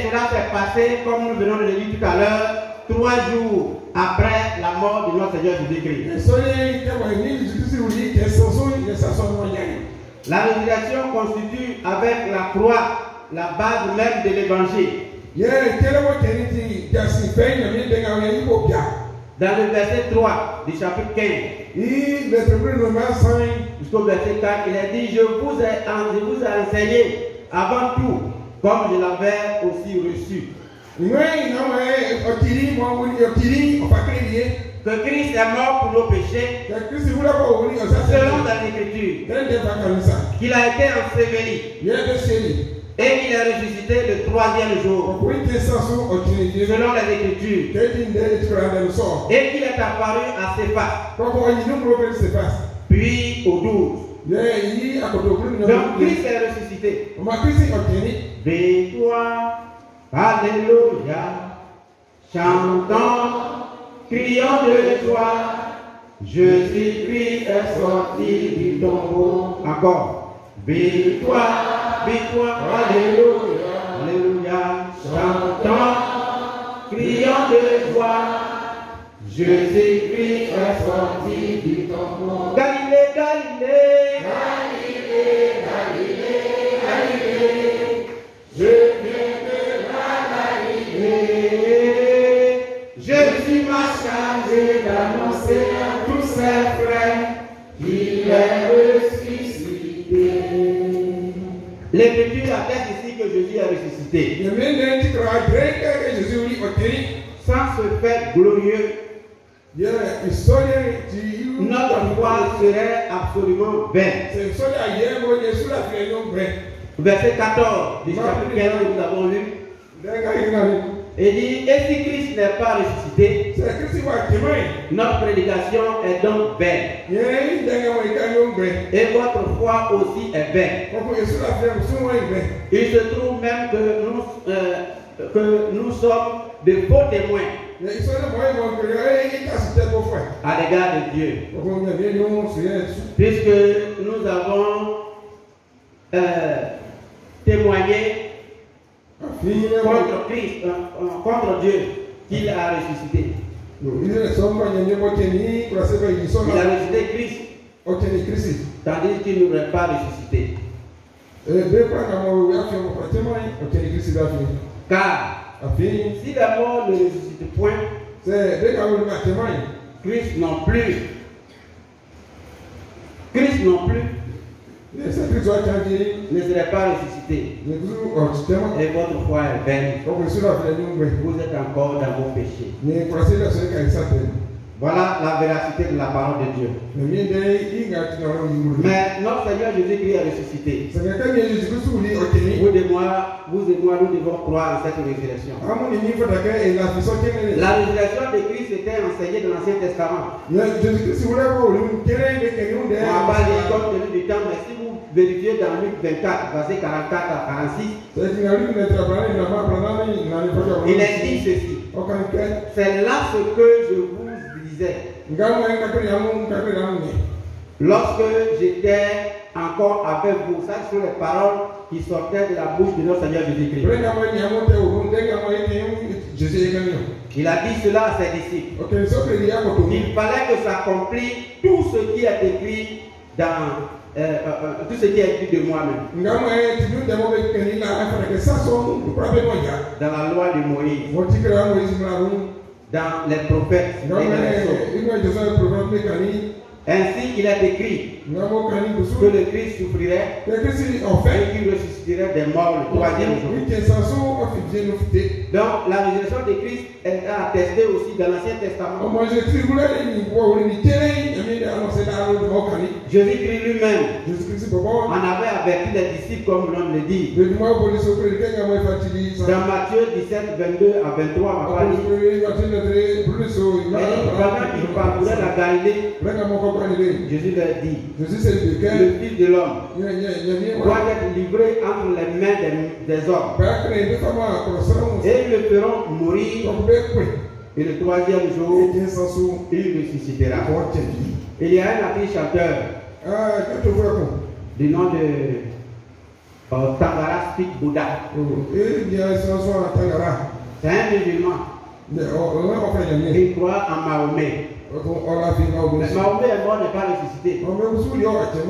cela s'est passé, comme nous venons de le dire tout à l'heure, 3 jours après la mort de notre Seigneur Jésus-Christ. La résurrection constitue avec la croix la base même de l'évangile. Dans le verset 3 du chapitre 15, jusqu'au verset 4, il a dit, je vous ai enseigné avant tout, comme je l'avais aussi reçu, que Christ est mort pour nos péchés, selon la Écriture, qu'il a été enseveli, et qu'il est ressuscité le 3e jour, selon les Écritures, et qu'il est apparu à Céphas, puis aux 12. Donc Christ est ressuscité. Victoire, alléluia, chantons, crions de joie, Jésus-Christ est sorti du tombeau. Encore. Victoire, victoire, alléluia, alléluia, chantons, crions de joie, Jésus-Christ est sorti du tombeau. Galilée, Galilée, Galilée, Galilée, Galilée, je viens de la Galilée. Jésus m'a chargé d'annoncer à tous ses frères qu'il est ressuscité. L'Écriture atteste ici que Jésus est ressuscité. Sans ce fait glorieux, notre foi serait absolument vaine. Verset 14 du chapitre 15 que nous avons lu. Il dit, et si Christ n'est pas ressuscité, notre prédication est donc vaine. Et votre foi aussi est vaine. Il se trouve même que nous sommes de faux témoins à l'égard de Dieu. Puisque nous avons témoigné contre Christ, contre Dieu, qu'il a ressuscité. Il a ressuscité Christ, tandis qu'il n'aurait pas ressuscité. Car si la mort ne ressuscite point, Christ non plus ne serait pas ressuscité. Et votre foi est vaine. Vous êtes encore dans vos péchés. Voilà la véracité de la parole de Dieu. Mais notre Seigneur Jésus-Christ est ressuscité. Vous et moi, nous devons croire en cette résurrection. La résurrection de Christ était enseignée dans l'Ancien Testament. On va pas lire compte tenu du temps, mais si vous vérifiez dans Luc 24, verset 44 à 46, il est dit ceci. C'est là ce que je vous disais. Lorsque j'étais encore avec vous, ça sont les paroles qui sortaient de la bouche de notre Seigneur Jésus-Christ. Il a dit cela à ses disciples. Il fallait que s'accomplisse tout ce qui est écrit dans tout ce qui est écrit de moi-même. Dans la loi de Moïse, dans les prophètes et dans les psaumes. Ainsi il est écrit que le Christ souffrirait et qu'il ressusciterait des morts le 3e jour. Donc la résurrection de Christ est attestée aussi dans l'Ancien Testament. Jésus-Christ lui-même en avait averti les disciples comme l'on le dit. Dans Matthieu 17, 22 à 23, on va lire. Pendant qu'il parcourait la Galilée, Jésus leur dit, le Fils de l'homme doit être livré entre les mains des hommes. Et ils le feront mourir. Et le 3e jour, il ressuscitera. Il y a un artiste chanteur du nom de Tangara speak Bouddha. C'est un musulman. Il croit en Mahomet. Mais Mahomet est mort, n'est pas ressuscité.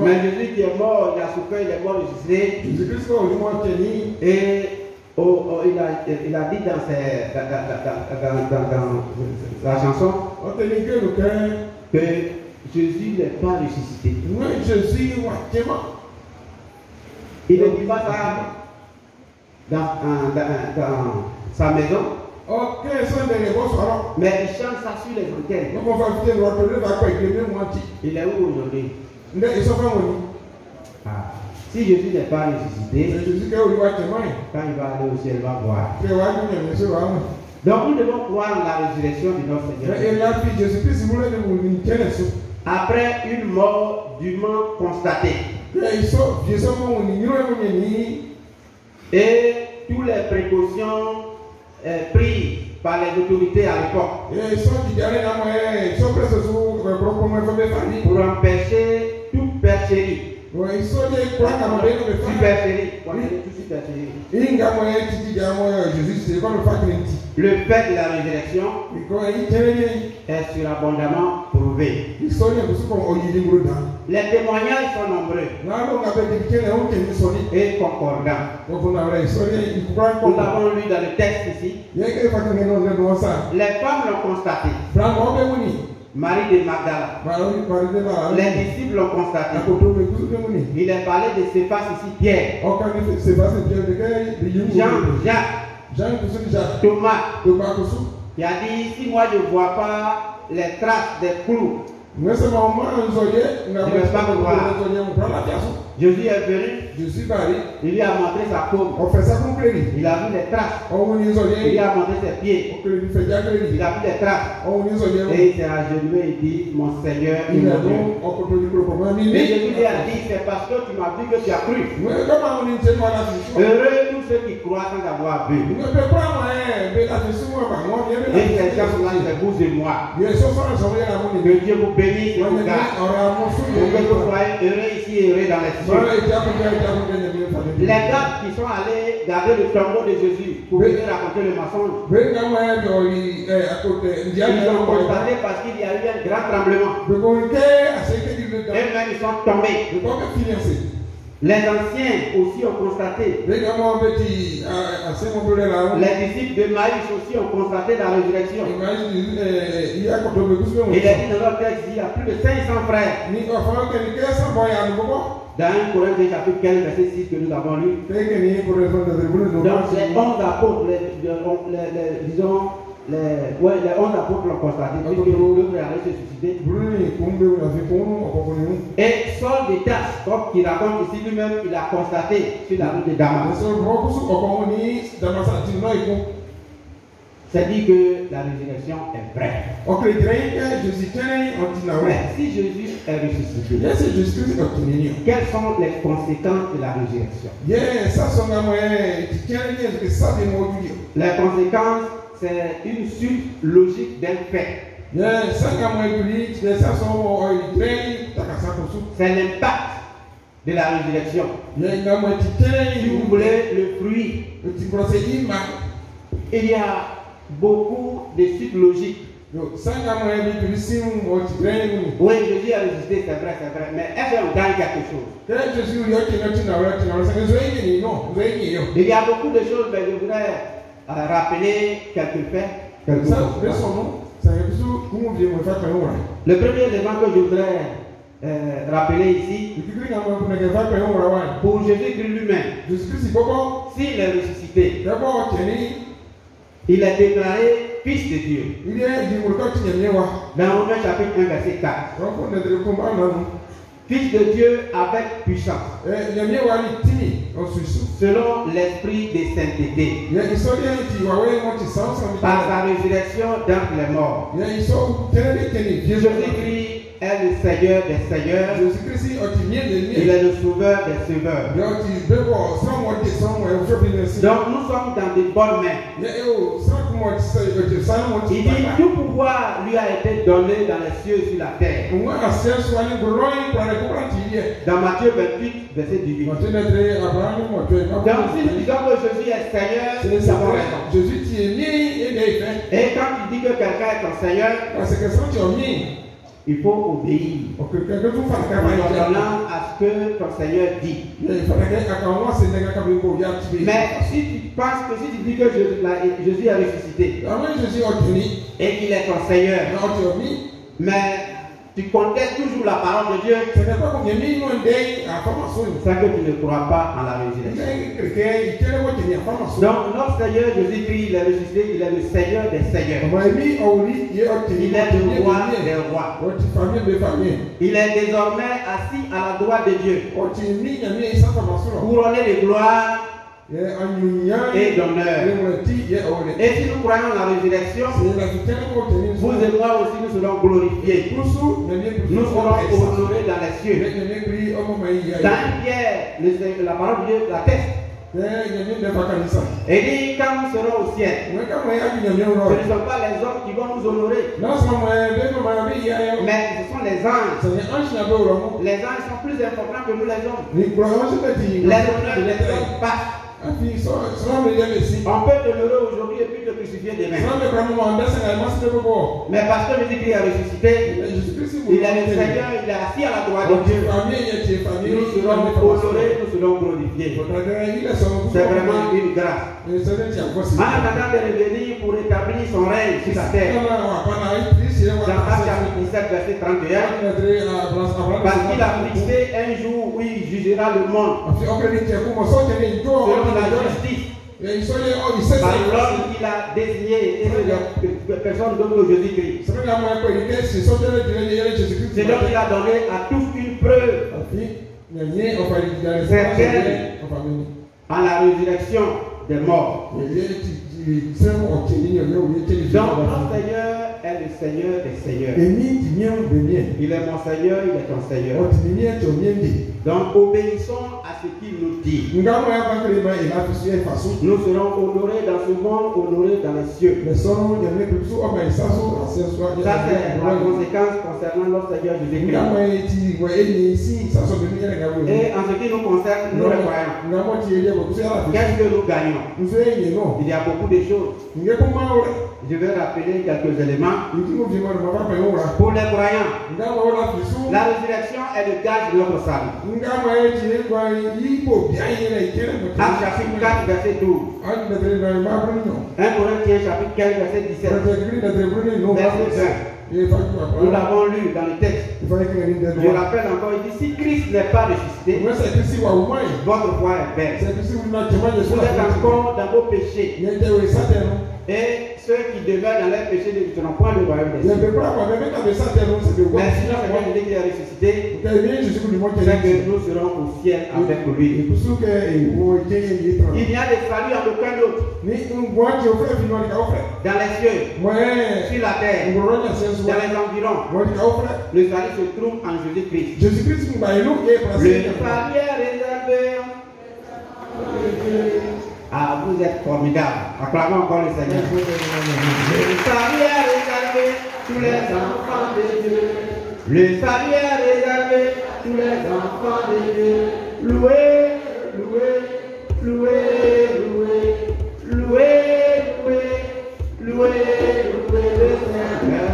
Mais Jésus qui est mort, il a souffert, il est mort ressuscité. Et il a dit dans la chanson que Jésus n'est pas ressuscité. Il ne dit pas ça dans sa maison. Mais il chante ça sur les antennes. Il est où aujourd'hui? Si Jésus n'est pas ressuscité, quand il va aller au ciel, il va voir. Donc nous devons croire en la résurrection de notre Seigneur. Après une mort dûment constatée. Et toutes les précautions prises par les autorités à l'époque pour empêcher toute percherie. Le fait de la résurrection est surabondamment prouvé. Les témoignages sont nombreux et concordants. Nous avons lu dans le texte ici. Les femmes l'ont constaté. Marie de Magdala. Les disciples l'ont constaté. Il est parlé de Céphas ici, Pierre. Jacques, Thomas. Il a dit, si moi je ne vois pas les traces des clous, je ne vais pas me voir. Jésus est venu, il lui a montré sa paume, il a vu les traces, il lui a montré ses pieds, il a vu les traces, et il s'est agenouillé et dit, mon Seigneur et mon Dieu. Et Jésus lui a dit, c'est parce que tu m'as vu que tu as cru. Heureux tous ceux qui croient sans avoir vu. Et ces gens-là, c'est vous et moi. Que Dieu vous bénisse et vous garde. Que vous soyez heureux ici et heureux dans les cieux. Les gars qui sont allés garder le tombeau de Jésus pour venir raconter le mensonge, ils ont constaté parce qu'il y a eu un grand tremblement. Et même ils sont tombés. Les anciens aussi ont constaté. Les disciples de Maïs aussi ont constaté la résurrection. Il a dit dans notre texte, il y a plus de 500 frères. Dans 1 Corinthiens chapitre 15, verset 6 que nous avons lu. Donc les 11 apôtres, disons, les 11 apôtres l'ont constaté. Puisque l'autre allait se suicider. Et Saul de Tarse, qui raconte ici lui-même, il a constaté sur la route de Damas. C'est dit que la résurrection est vraie. Mais si Jésus est ressuscité, quelles sont les conséquences de la résurrection? Les conséquences, c'est une suite logique d'un fait. C'est l'impact de la résurrection. Si vous voulez le fruit, il y a beaucoup de suites logiques. Oui, Jésus est ressuscité, c'est vrai, mais est-ce qu'on gagne quelque chose? Il y a beaucoup de choses, mais je voudrais rappeler quelques faits. Le premier élément que je voudrais rappeler ici, pour Jésus-Christ lui-même, s'il est ressuscité, il est déclaré Fils de Dieu. Dans Romains chapitre 1, verset 4. Fils de Dieu avec puissance. Selon l'esprit de sainteté. Par sa résurrection d'entre les morts. Jésus-Christ est le Seigneur des Seigneurs. Il est le Sauveur des Sauveurs. Donc nous sommes dans des bonnes mains. Il dit tout pouvoir lui a été donné dans les cieux et sur la terre. Dans Matthieu 28, verset 18. Donc si nous disons que Jésus est Seigneur, nous avons raison. Et quand tu dis que quelqu'un est ton Seigneur, il faut obéir en donnant à ce que ton Seigneur dit. Mais si tu penses que si tu dis que Jésus a ressuscité et qu'il est ton Seigneur, mais tu contestes toujours la parole de Dieu, c'est que tu ne crois pas en la résurrection. Donc notre Seigneur Jésus-Christ, il est ressuscité, il est le Seigneur des Seigneurs. Il est le roi des rois. Il est désormais assis à la droite de Dieu, couronné de gloire et d'honneur. Et si nous croyons en la résurrection, vous et moi aussi nous serons glorifiés. Nous serons honorés dans les cieux. Dans Pierre, la parole de Dieu l'atteste. Et dit quand nous serons au ciel, ce ne sont pas les hommes qui vont nous honorer, mais ce sont les anges. Les anges sont plus importants que nous les hommes. Les honneurs des hommes passent. On peut te leurrer aujourd'hui et puis te crucifier demain. Mais parce que Jésus-Christ a ressuscité, il est le Seigneur, il est assis à la droite de Dieu. Nous serons honorés, nous serons glorifiés. C'est vraiment une grâce. En attendant de revenir pour établir son règne sur la terre. Dans Actes chapitre 17, verset 31, parce qu'il a fixé un jour où il jugera le monde selon la justice par l'homme qu'il a désigné et les personnes donnent Jésus-Christ. C'est donc qu'il a donné à tous une preuve certaine en la résurrection des morts. Donc notre Seigneur est le Seigneur des Seigneurs. Il est mon Seigneur, il est ton Seigneur. Donc obéissons à ce qu'il nous dit. Nous serons honorés dans ce monde, honorés dans les cieux. Ça c'est la conséquence concernant notre Seigneur Jésus-Christ. Et en ce qui nous concerne, nous les croyons. Qu'est-ce que nous gagnons? Il y a beaucoup de choses. Je vais rappeler quelques éléments. Pour les croyants, la résurrection est le gage de notre salut. Actes chapitre 4, verset 12. 1 Corinthiens chapitre 15, verset 17. Verset 20. Nous l'avons lu dans le texte. Je rappelle encore, il dit si Christ n'est pas ressuscité, votre foi est belle. Vous êtes encore dans vos péchés. Et ceux qui demeurent dans leur péché ne seront point le royaume des cieux. Mais si notre Seigneur Jésus est ressuscité, c'est que nous serons au ciel avec lui. Il n'y a de salut en aucun autre. Dans les cieux, sur la terre, dans les environs, le salut se trouve en Jésus-Christ. Le salut est réservé. Ah, vous êtes formidables. Acclamons encore le Seigneur. Le salut est réservé tous les enfants de Dieu. Le salut est réservé tous les enfants de Dieu. Louez, louez, louez, louez, louez, louez, louez, louez le Seigneur.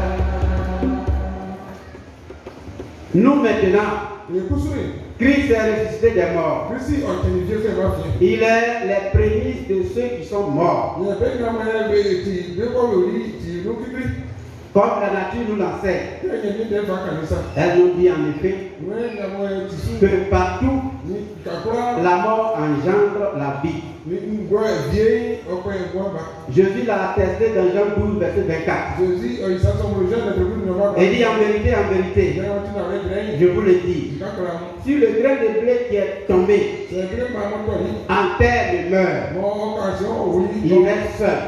Nous maintenant, Christ est ressuscité des morts. Il est les prémices de ceux qui sont morts. Comme la nature nous l'enseigne. Elle nous dit en effet que partout la mort engendre la vie. Jésus l'a attesté dans Jean 12, verset 24. Il dit en vérité, je vous le dis, si le grain de blé qui est tombé en terre ne meurt, il reste seul.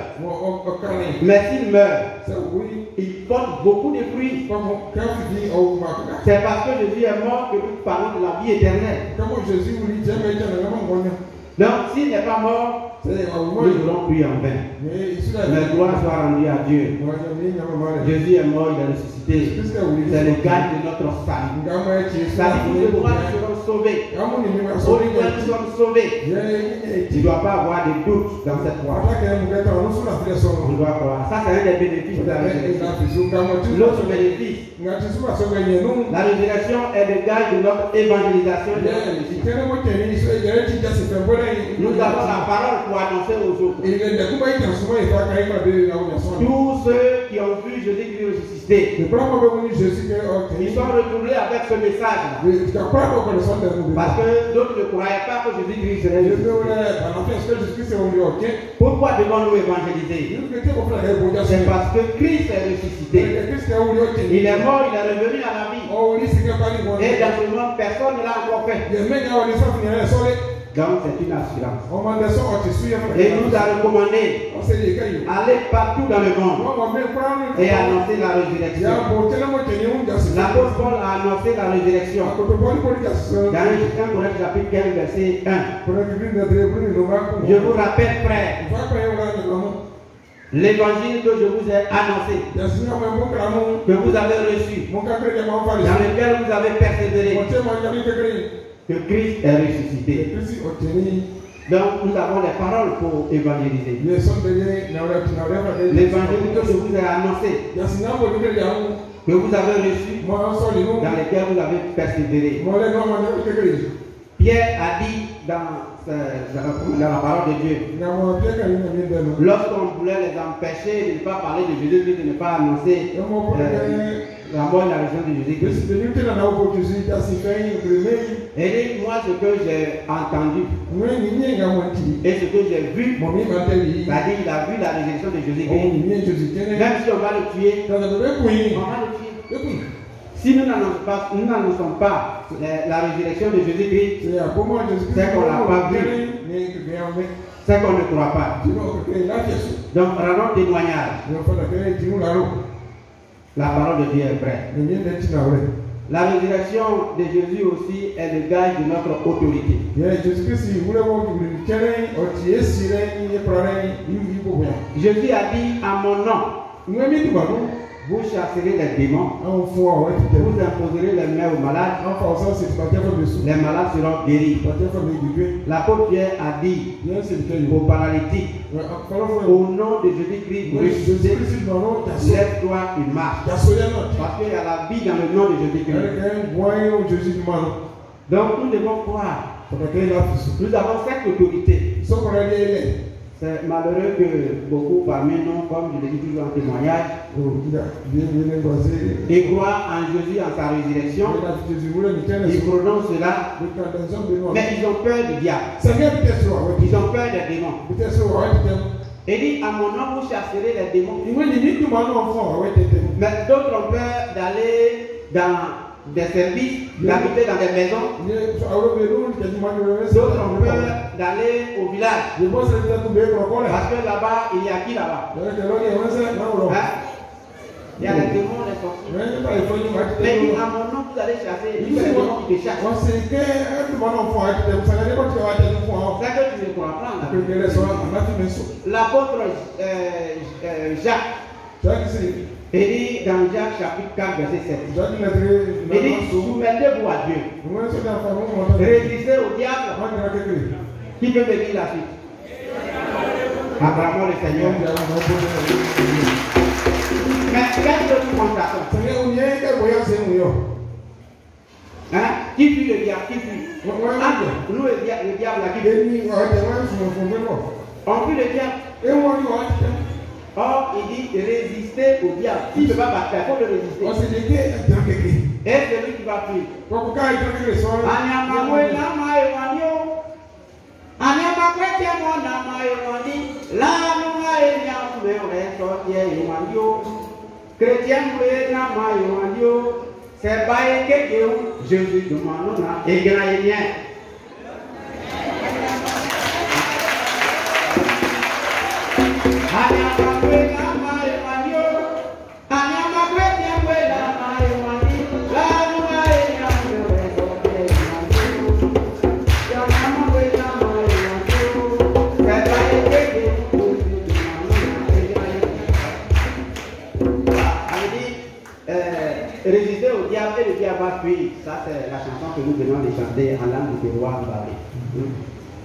Mais s'il meurt, il porte beaucoup de fruits. C'est parce que Jésus est mort que nous parlons de la vie éternelle. Donc, s'il n'est pas mort, nous aurons pris en vain. Mais gloire soit rendue à Dieu. Jésus est mort, il est ressuscité. C'est le gage de notre salut. Ça dit que nous serons sauvés. Aujourd'hui, nous sommes sauvés. Il ne doit pas avoir de doute dans cette foi. On doit croire. Ça, c'est un des bénéfices de la résurrection. L'autre bénéfice, la résurrection est le gage de notre évangélisation. Nous avons la parole pour annoncer aux autres. Tous ceux qui ont vu Jésus-Christ ressuscité, ils sont retournés avec ce message. Parce que d'autres ne croyaient pas que Jésus-Christ serait ressuscité. Pourquoi devons-nous évangéliser? C'est parce que Christ est ressuscité. Il est mort, il est revenu à la vie. Et dans ce monde, personne ne l'a encore fait. Donc c'est une assurance. Et nous a recommandé aller partout dans le monde et annoncer la résurrection. L'apôtre Paul a annoncé la résurrection. Dans 1 Corinthiens chapitre 15 verset 1. Je vous rappelle, frère, l'évangile que je vous ai annoncé, que vous avez reçu, dans lequel vous avez persévéré, que Christ est ressuscité. Donc nous avons les paroles pour évangéliser. L'évangile que je vous ai annoncé, que vous avez reçu, dans lequel vous avez persévéré. Pierre a dit dans la parole de Dieu, lorsqu'on voulait les empêcher de ne pas parler de Jésus-Christ, de ne pas annoncer la mort et la résurrection de Jésus-Christ. Et moi, ce que j'ai entendu et ce que j'ai vu, c'est-à-dire il a vu la résurrection de Jésus-Christ. Même si on va le tuer, on va le tuer. Si nous n'annonçons pas la résurrection de Jésus-Christ, c'est qu'on ne l'a pas vu, c'est qu'on ne croit pas. Donc, rendons témoignage. La parole de Dieu est vraie. La résurrection de Jésus aussi est le gage de notre autorité. Jésus a dit à mon nom, vous chasserez les démons, vous imposerez les mains aux malades, les malades seront guéris. L'apôtre Pierre a dit aux paralytiques, au nom de Jésus-Christ ressuscité, lève-toi et marche. Parce qu'il y a la vie dans le nom de Jésus-Christ. Donc nous devons croire. Nous avons cette autorité. C'est malheureux que beaucoup parmi nous, comme je l'ai dit toujours en témoignage, ils croient en Jésus, en sa résurrection, ils prononcent cela, mais ils ont peur du diable, ils ont peur des démons. Il dit, à mon nom, vous chasserez les démons. Mais d'autres ont peur d'aller dans des services, d'habiter dans des maisons. D'autres ont peur d'aller au village. Parce que là-bas, il y a qui là-bas? Il y a les démons, les sorciers. Mais à mon nom, vous allez chasser. Il y a les démons qui te chassent. C'est que tu ne pourras prendre. L'apôtre Jacques, il dit dans Jacques chapitre 4 verset 7, il dit soumettez-vous à Dieu, résistez au diable. Qui peut venir la suite? Acclamons le Seigneur. Mais qu'est-ce que nous constatons? Hein? Qui fuit le diable? Qui fuit? Nous le diable là qui fuit. On fuit le diable. Or, il dit résister au diable. Si tu ne vas pas faire, il faut le résister. Et celui qui va fuir. Chrétien, c'est pas Jésus demande et gagnant. Résister au diable et le diable va fuir. Ça, c'est la chanson que nous venons de chanter en langue du roi Barré.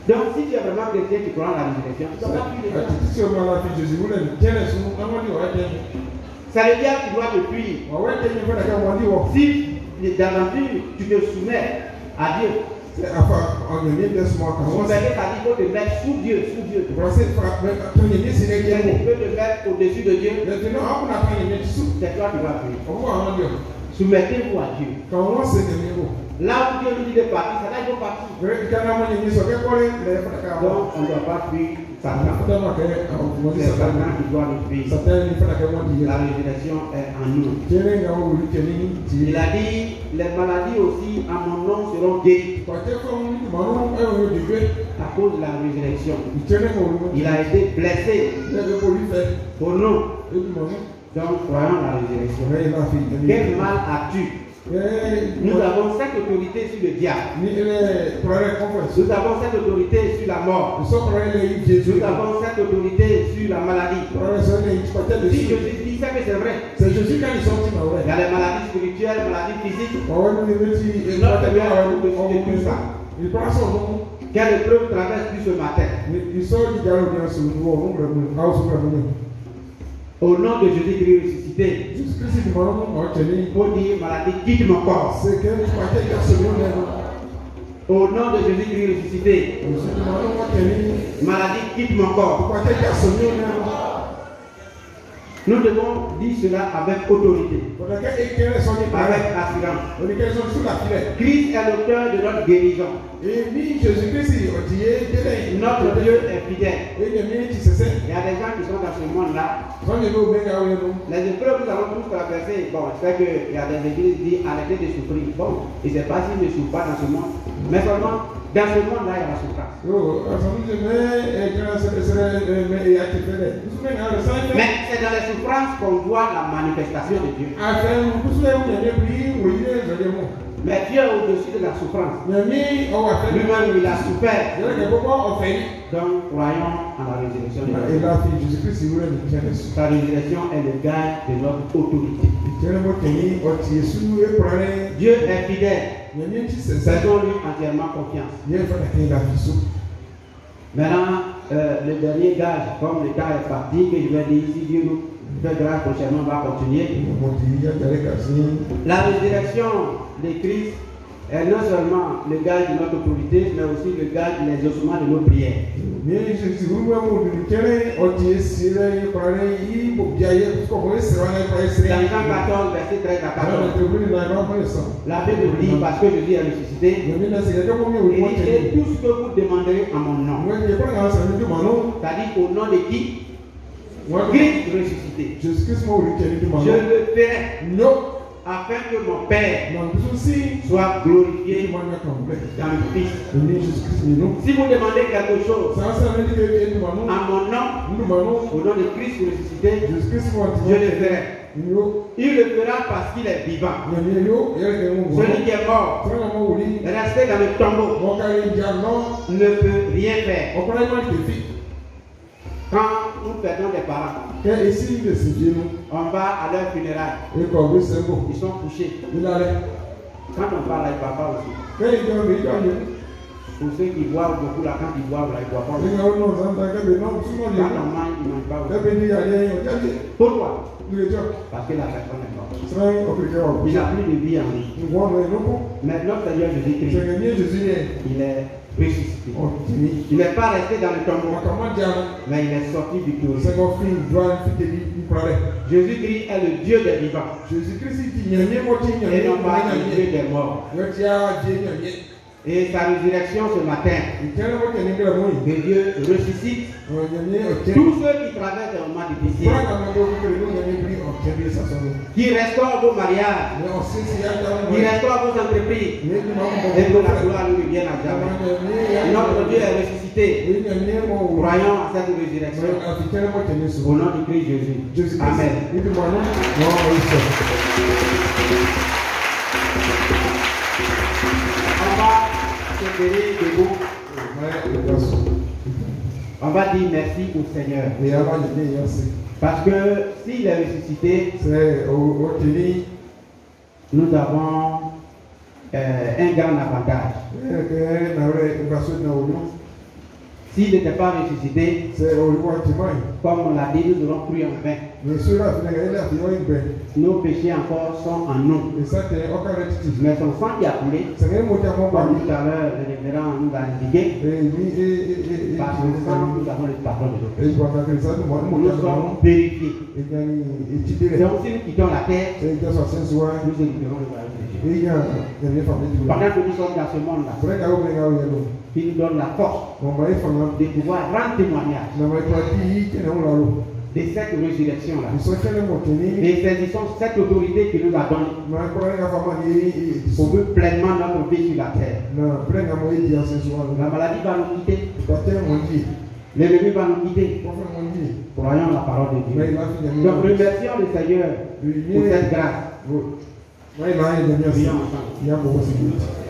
Donc, si tu es vraiment chrétien, tu crois la résurrection, tu dois fuir. C'est le diable qui doit te fuir. Si d'aventure tu te soumets à Dieu, soumettre, c'est-à-dire qu'il faut te mettre sous Dieu, Tu peux te mettre au-dessus de Dieu. C'est toi qui vas fuir. Soumettez-vous à Dieu. Là où Dieu nous dit de partir, c'est là qu'il faut partir. Donc on ne doit pas fuir Satan. C'est Satan qui doit nous fuir. La résurrection est en nous. Il a dit, les maladies aussi en mon nom seront guéries. À cause de la résurrection. Il a été blessé pour nous. Donc croyons la résurrection. Quel mal as-tu? Nous avons cette autorité sur le diable. Nous avons cette autorité sur la mort. Nous avons cette autorité sur la maladie. Si Jésus dit ça, que c'est vrai. Il y a les maladies spirituelles, les maladies physiques. Notre Dieu a au-dessus de tout ça. Quelle épreuve traverse plus ce matin? Au nom de Jésus-Christ ressuscité, il faut dire maladie, quitte mon corps. Au nom de Jésus-Christ ressuscité, maladie, quitte mon corps. Nous devons dire cela avec autorité, avec assurance. Christ est l'auteur de notre guérison. Notre Dieu est fidèle. Il y a des gens qui sont dans ce monde-là. Les épreuves que nous avons tous traversées, bon, c'est qu'il y a des églises qui disent arrêtez de souffrir. Bon, il ne sait pas s'ils ne souffrent pas dans ce monde, mais seulement dans ce monde-là, il y a la souffrance. Mais c'est dans les souffrances qu'on voit la manifestation de Dieu. Mais Dieu est au-dessus de la souffrance. Lui-même, il a souffert. Donc, croyons en la résurrection de Jésus. Sa résurrection est le gage de notre autorité. Dieu est fidèle. Faisons-lui entièrement confiance. Maintenant, le dernier gage, comme le temps est parti, que je vais dire, si Dieu nous fait grâce prochainement, on va continuer. La résurrection de Christ est non seulement le gage de notre autorité, mais aussi le gage des ossements de nos prières. Dans Jean 14, verset 13 à 14. La Bible dit, parce que Jésus est ressuscité, et tout ce que vous demanderez en mon nom, c'est-à-dire au nom de qui? Christ ressuscité. Je le ferai afin que mon Père soit glorifié dans le Fils. Si vous demandez quelque chose en mon nom, au nom de Christ ressuscité, je le ferai. Il le fera parce qu'il est vivant. Celui qui est mort, resté dans le tombeau, ne peut rien faire. Quand nous perdons des parents, on va à leur funérailles. Ils sont couchés. Quand on parle avec papa aussi. Pour ceux qui boivent beaucoup, là, quand ils boivent, là, ils ne boivent pas. Quand on mange, ils ne mangent pas aussi. Pourquoi? Parce que la personne est morte. Il n'a plus de vie en lui. Mais notre Seigneur Jésus-Christ, il est ressuscité. Il n'est pas resté dans le tombeau, mais il est sorti victorieux. Jésus-Christ est le Dieu des vivants et non pas le Dieu des morts. Et sa résurrection ce matin, que Dieu ressuscite tous ceux qui traversent des moments difficiles, qui restaurent vos mariages, qui restaurent vos entreprises, et que la gloire nous revienne à jamais. Notre Dieu est ressuscité. Croyons à cette résurrection. Au nom du Christ Jésus. Amen. On va dire merci au Seigneur. Parce que s'il est ressuscité, nous avons un grand avantage. S'il n'était pas ressuscité, comme on l'a dit, nous aurons cru en vain. Nos péchés encore sont en nous. Mais son sang qui a coulé, comme tout à l'heure le révérend nous a indiqué, par son sang nous avons le pardon de nos péchés. Nous sommes vérifiés. Donc si nous quittons la terre, nous hériterons le royaume de Dieu. Pendant que nous sommes dans ce monde-là, qui nous donne la force de pouvoir rendre témoignage de cette résurrection-là. Et saisissons cette autorité qui nous a donnée pour vivre pleinement notre vie sur la terre. La maladie va nous quitter. L'ennemi va nous quitter. Croyons la parole de Dieu. Donc remercions le Seigneur pour cette grâce. Prions ensemble.